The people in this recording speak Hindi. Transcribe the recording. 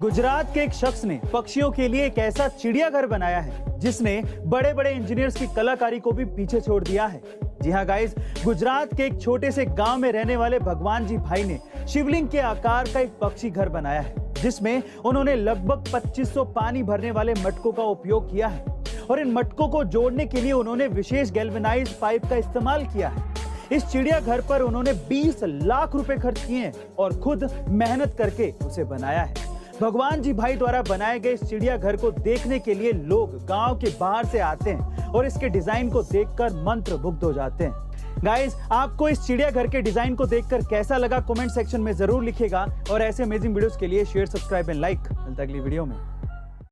गुजरात के एक शख्स ने पक्षियों के लिए एक ऐसा चिड़ियाघर बनाया है जिसने बड़े बड़े इंजीनियर्स की कलाकारी को भी पीछे छोड़ दिया है। जी हाँ गाइस, गुजरात के एक छोटे से गांव में रहने वाले भगवान जी भाई ने शिवलिंग के आकार का एक पक्षी घर बनाया है, जिसमें उन्होंने लगभग 2500 पानी भरने वाले मटकों का उपयोग किया है और इन मटकों को जोड़ने के लिए उन्होंने विशेष गैल्वेनाइज्ड पाइप का इस्तेमाल किया है। इस चिड़ियाघर पर उन्होंने 20 लाख रुपए खर्च किए हैं और खुद मेहनत करके उसे बनाया है। भगवान जी भाई द्वारा बनाए गए इस चिड़ियाघर को देखने के लिए लोग गांव के बाहर से आते हैं और इसके डिजाइन को देखकर मंत्रमुग्ध हो जाते हैं। गाइस, आपको इस चिड़ियाघर के डिजाइन को देखकर कैसा लगा कमेंट सेक्शन में जरूर लिखिएगा और ऐसे अमेजिंग वीडियोस के लिए शेयर, सब्सक्राइब एंड लाइक। मिलता है अगली वीडियो में।